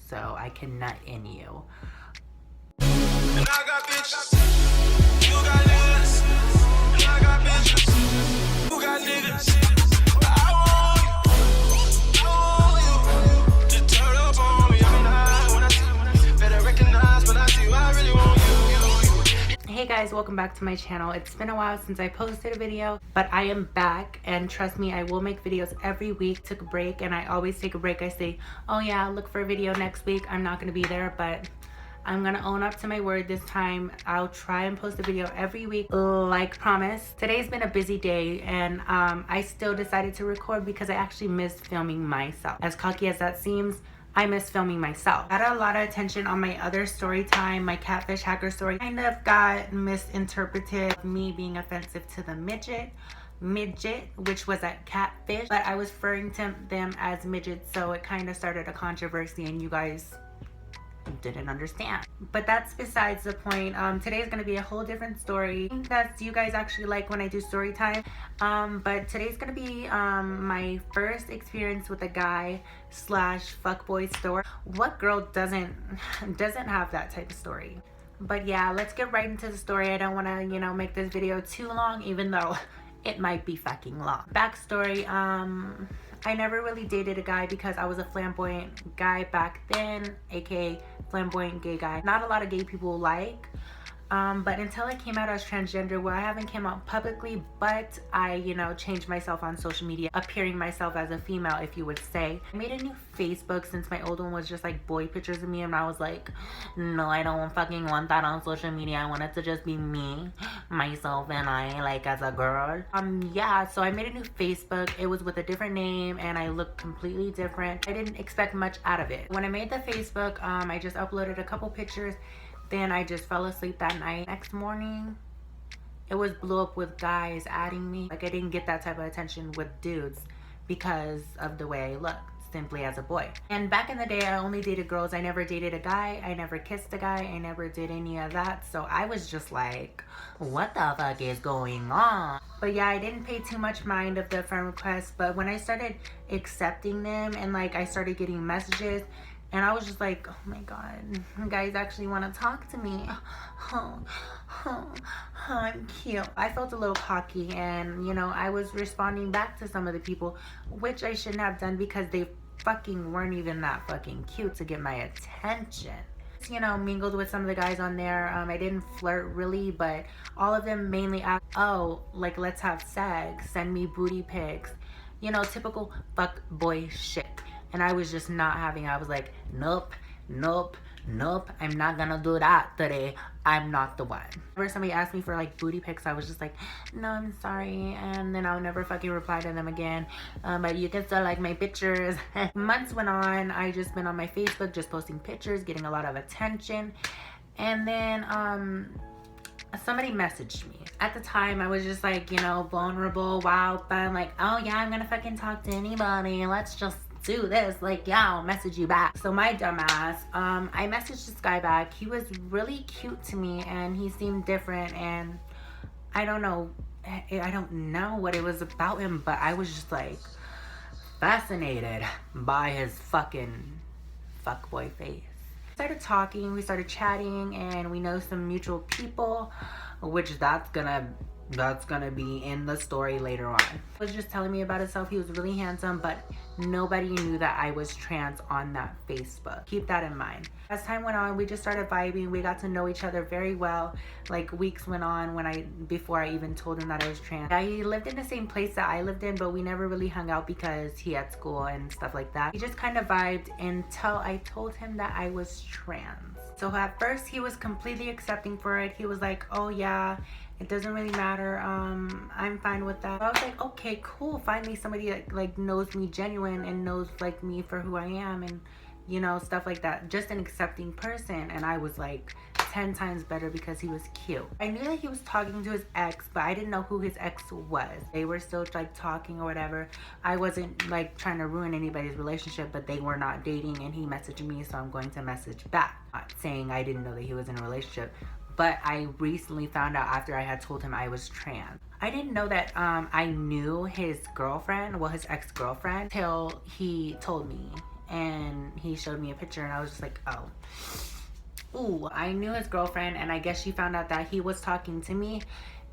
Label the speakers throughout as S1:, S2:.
S1: so I can nut in you.
S2: And I got bitches, you got niggas, and I got bitches, you got niggas. I want you to turn up on me. I'm not when I see, better recognize when I see you. I really want you.
S1: Hey guys, welcome back to my channel. It's been a while since I posted a video, but I am back, and trust me, I will make videos every week. Took a break, and I always take a break. I say, oh yeah, look for a video next week. I'm not gonna be there, but I'm gonna own up to my word this time. I'll try and post a video every week like promised. Today's been a busy day, and I still decided to record because I actually miss filming myself. As cocky as that seems, I miss filming myself. I had a lot of attention on my other story time, my catfish hacker story. Kind of got misinterpreted, me being offensive to the midget, which was at catfish, but I was referring to them as midgets, so it kind of started a controversy, and you guys didn't understand. But that's besides the point. Today's gonna be a whole different story. I think that you guys actually like when I do story time. But today's gonna be my first experience with a guy slash fuckboy story. What girl doesn't have that type of story? But yeah, let's get right into the story. I don't want to, make this video too long, even though it might be fucking long. Backstory, I never really dated a guy because I was a flamboyant guy back then, aka flamboyant gay guy. Not a lot of gay people like, but until I came out as transgender, well, I haven't came out publicly, but I, changed myself on social media, appearing myself as a female, if you would say. I made a new Facebook since my old one was just like boy pictures of me, and I was like, no, I don't fucking want that on social media. I want it to just be me, myself, and I, like, as a girl. Yeah, so I made a new Facebook. It was with a different name, and I looked completely different. I didn't expect much out of it. When I made the Facebook, I just uploaded a couple pictures. Then I just fell asleep that night. Next morning, it was blew up with guys adding me. Like, I didn't get that type of attention with dudes because of the way I looked, simply as a boy. And back in the day, I only dated girls. I never dated a guy. I never kissed a guy. I never did any of that. So I was just like, what the fuck is going on? But yeah, I didn't pay too much mind of the friend requests. But when I started accepting them and like I started getting messages, and I was just like, oh my God, guys actually want to talk to me. I'm cute. I felt a little cocky, and I was responding back to some of the people, which I shouldn't have done because they fucking weren't even that fucking cute to get my attention. Mingled with some of the guys on there. I didn't flirt really, but all of them mainly asked, oh, like, let's have sex, send me booty pics, typical fuck boy shit. And I was just not having it. I was like, nope, I'm not gonna do that today. I'm not the one. Whenever somebody asked me for like booty pics, I was just like, no, I'm sorry. And then I'll never fucking reply to them again. But you can still like my pictures. Months went on. I just been on my Facebook just posting pictures, getting a lot of attention. And then somebody messaged me. At the time, I was just like, vulnerable, wild, fun, like, oh yeah, I'm gonna fucking talk to anybody. Let's just do this, like, yeah, I'll message you back. So my dumbass, I messaged this guy back. He was really cute to me, and he seemed different, and I don't know what it was about him, but I was just like fascinated by his fucking fuckboy face. We started talking, we started chatting, and we know some mutual people, which that's gonna be in the story later on. He was just telling me about himself. He was really handsome, but nobody knew that I was trans on that Facebook. Keep that in mind. As time went on, we just started vibing. We got to know each other very well. Like, weeks went on before I even told him that I was trans. Yeah, he lived in the same place that I lived in, but we never really hung out because he had school and stuff like that. We just kind of vibed until I told him that I was trans. So at first, he was completely accepting for it. He was like, oh yeah, it doesn't really matter. I'm fine with that. So I was like, okay, cool. Finally somebody that like knows me genuine and knows like me for who I am, and stuff like that. Just an accepting person. And I was like 10 times better because he was cute. I knew that he was talking to his ex, but I didn't know who his ex was. They were still like talking or whatever. I wasn't like trying to ruin anybody's relationship, but they were not dating, and he messaged me, so I'm going to message back. Not saying I didn't know that he was in a relationship, but I recently found out after I had told him I was trans. I didn't know that I knew his girlfriend, well, his ex-girlfriend, till he told me. And he showed me a picture, and I was just like, oh. Ooh, I knew his girlfriend, and I guess she found out that he was talking to me,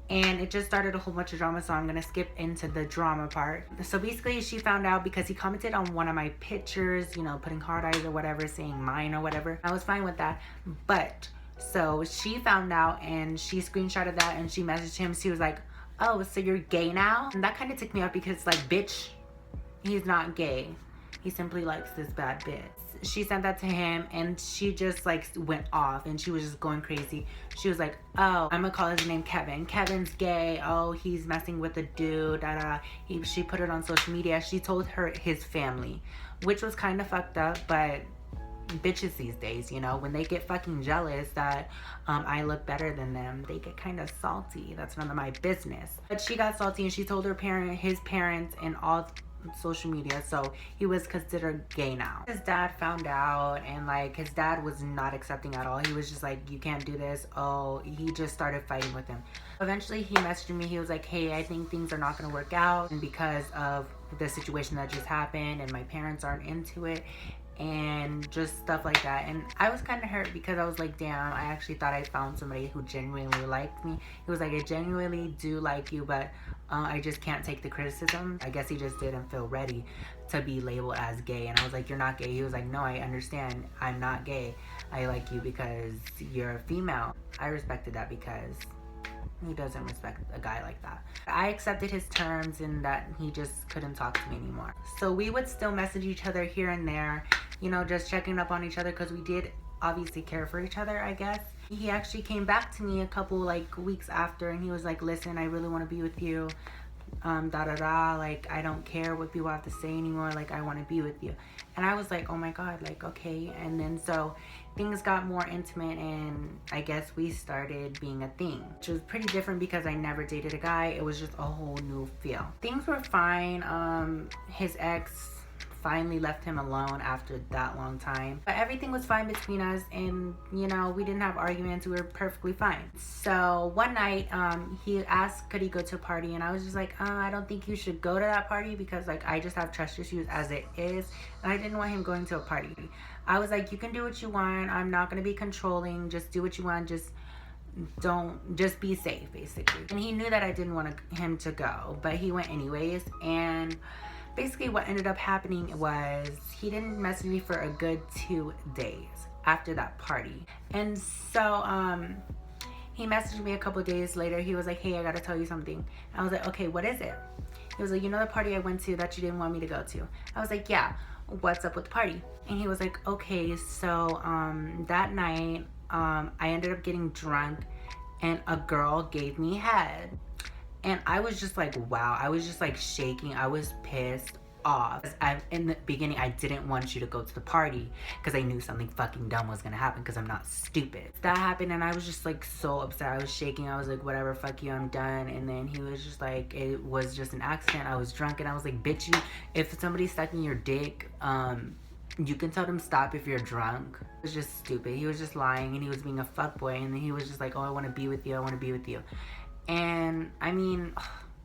S1: and it just started a whole bunch of drama, so I'm gonna skip into the drama part. So basically, she found out because he commented on one of my pictures, you know, putting hard eyes or whatever, saying mine or whatever. I was fine with that, but so she found out, and she screenshotted that, and she messaged him. She was like, oh, so you're gay now? And that kind of ticked me off because, like, bitch, he's not gay. He simply likes this bad bitch. She sent that to him, and she just like went off, and she was just going crazy. She was like, oh, I'm gonna call his name Kevin. Kevin's gay. Oh, he's messing with a dude. Da da. She put it on social media. She told his family, which was kind of fucked up, but bitches these days, you know, when they get fucking jealous that I look better than them, they get kind of salty. That's none of my business. But she got salty, and she told his parents, and all social media, so he was considered gay now. His dad found out, and like his dad was not accepting at all. He was just like, you can't do this. Oh, he just started fighting with him. Eventually he messaged me. He was like, hey, I think things are not going to work out, and because of the situation that just happened, and my parents aren't into it, and just stuff like that. And I was kind of hurt because I was like, damn, I actually thought I found somebody who genuinely liked me. He was like, I genuinely do like you, but I just can't take the criticism. I guess he just didn't feel ready to be labeled as gay. And I was like, you're not gay. He was like, no, I understand. I'm not gay. I like you because you're a female. I respected that, because who doesn't respect a guy like that? I accepted his terms, and that he just couldn't talk to me anymore. So we would still message each other here and there, you know, just checking up on each other, because we did obviously care for each other, I guess. He actually came back to me a couple like weeks after, and he was like, listen, I really want to be with you, da da da, like I don't care what people have to say anymore, like I want to be with you. And I was like, oh my god, like okay. And then so things got more intimate, and I guess we started being a thing, which was pretty different because I never dated a guy. It was just a whole new feel. Things were fine. His ex finally left him alone after that long time, but everything was fine between us, and you know, we didn't have arguments. We were perfectly fine. So one night he asked could he go to a party, and I was just like, I don't think you should go to that party, because like I just have trust issues as it is, and I didn't want him going to a party. I was like, you can do what you want, I'm not going to be controlling, just do what you want, just be safe, basically. And he knew that I didn't want him to go, but he went anyways. And basically what ended up happening was he didn't message me for a good 2 days after that party. And so he messaged me a couple days later. He was like, hey, I gotta tell you something. I was like, okay, what is it? He was like, you know the party I went to that you didn't want me to go to? I was like, yeah, what's up with the party? And he was like, okay, so that night I ended up getting drunk, and a girl gave me head. And I was just like, wow. I was just like shaking. I was pissed off. In the beginning, I didn't want you to go to the party because I knew something fucking dumb was gonna happen, because I'm not stupid. That happened, and I was just like so upset. I was shaking. I was like, whatever, fuck you, I'm done. And then he was just like, it was just an accident. I was drunk, and I was like, bitch, if somebody's sucking your dick, you can tell them stop if you're drunk. It was just stupid. He was just lying, and he was being a fuckboy. And then he was just like, oh, I want to be with you. I want to be with you. And I mean,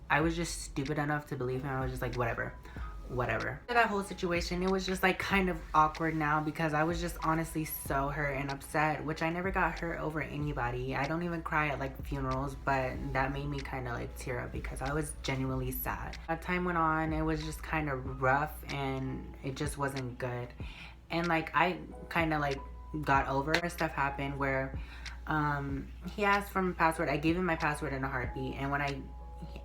S1: I was just stupid enough to believe him. I was just like, whatever. After that whole situation, it was just like kind of awkward now, because I was just honestly so hurt and upset, which I never got hurt over anybody. I don't even cry at like funerals, but that made me kind of like tear up because I was genuinely sad. As time went on, it was just kind of rough, and it just wasn't good. And like I kind of like got over it. Stuff happened where he asked for my password. I gave him my password in a heartbeat, and when I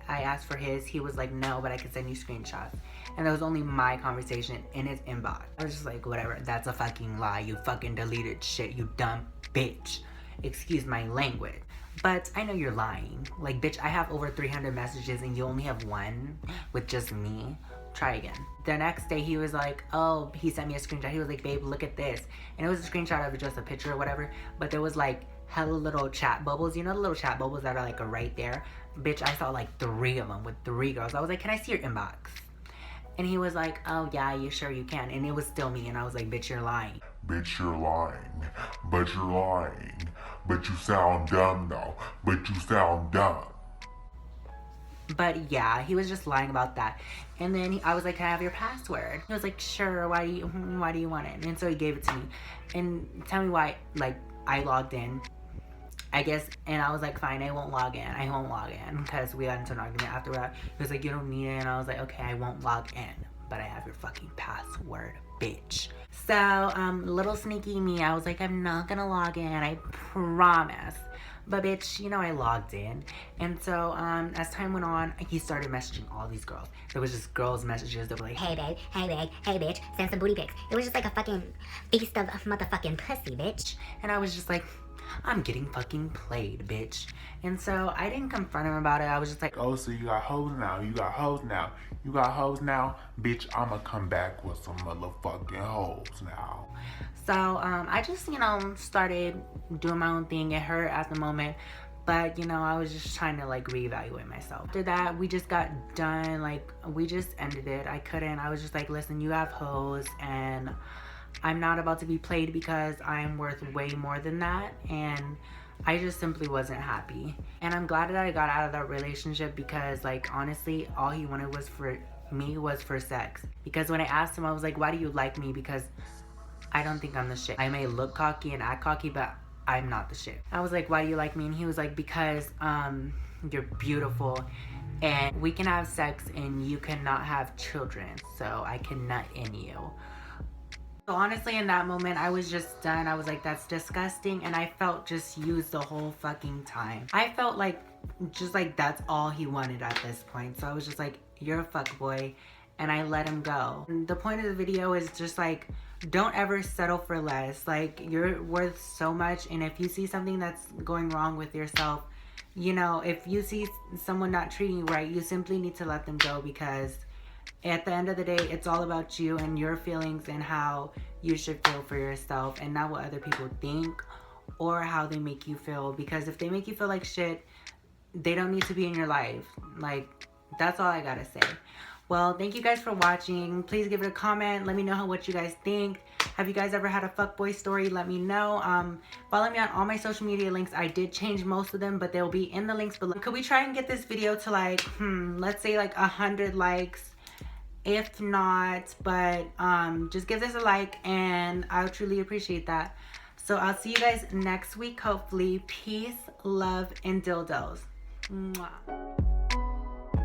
S1: asked for his, he was like, no, but I can send you screenshots. And that was only my conversation in his inbox. I was just like, whatever, that's a fucking lie. You fucking deleted shit, you dumb bitch. Excuse my language. But I know you're lying. Like, bitch, I have over 300 messages and you only have one with just me. Try again. The next day he was like, oh, he sent me a screenshot. He was like, babe, look at this. And it was a screenshot of just a picture or whatever, but there was like hella little chat bubbles. You know the little chat bubbles that are like right there? Bitch, I saw like 3 of them with 3 girls. I was like, can I see your inbox? And he was like, oh yeah, you sure you can. And it was still me, and I was like, bitch, you're lying.
S3: Bitch, you're lying. But you're lying. But you sound dumb though. But you sound dumb.
S1: But yeah, he was just lying about that. And then I was like, can I have your password? He was like, sure, why do you want it? And so he gave it to me. And tell me why, like, I logged in, I guess, and I was like, fine, I won't log in, because we got into an argument after that. He was like, you don't need it, and I was like, okay, I won't log in, but I have your fucking password, bitch. So, little sneaky me, I was like, I'm not gonna log in, I promise. But bitch, you know, I logged in. And so, as time went on, he started messaging all these girls. There was just girls' messages that were like,
S4: hey babe, hey babe, hey bitch, send some booty pics. It was just like a fucking feast of motherfucking pussy, bitch.
S1: and I was just like, I'm getting fucking played, bitch. And so I didn't confront him about it. I was just like,
S3: Oh, so you got hoes now, you got hoes now, you got hoes now? Bitch, I'ma come back with some motherfucking hoes now.
S1: so I just, you know, started doing my own thing. It hurt at the moment, but, you know, I was just trying to, like, reevaluate myself. After that, we just got done. Like, we just ended it. I was just like, listen, you have hoes, and I'm not about to be played because I'm worth way more than that. And I just simply wasn't happy. And I'm glad that I got out of that relationship because, like, honestly, all he wanted was for sex. Because when I asked him, I was like, why do you like me? Because I don't think I'm the shit. I may look cocky and act cocky, but I'm not the shit. I was like, why do you like me? And he was like, because you're beautiful and we can have sex and you cannot have children, so I can nut in you. So honestly, in that moment, I was just done. I was like, that's disgusting. And I felt just used the whole fucking time. I felt like, just like that's all he wanted at this point. So I was just like, you're a fuckboy. And I let him go. And the point of the video is just like, don't ever settle for less. Like, you're worth so much. And if you see something that's going wrong with yourself, you know, if you see someone not treating you right, you simply need to let them go, because at the end of the day, it's all about you and your feelings and how you should feel for yourself, and not what other people think or how they make you feel. Because if they make you feel like shit, they don't need to be in your life. Like, that's all I gotta say. Well, thank you guys for watching. Please give it a comment. Let me know what you guys think. Have you guys ever had a fuckboy story? Let me know. Follow me on all my social media links. I did change most of them, but they'll be in the links below. Could we try and get this video to, like, let's say like 100 likes? If not, but just give this a like and I'll truly appreciate that. So I'll see you guys next week, hopefully. Peace, love, and dildos. Mwah.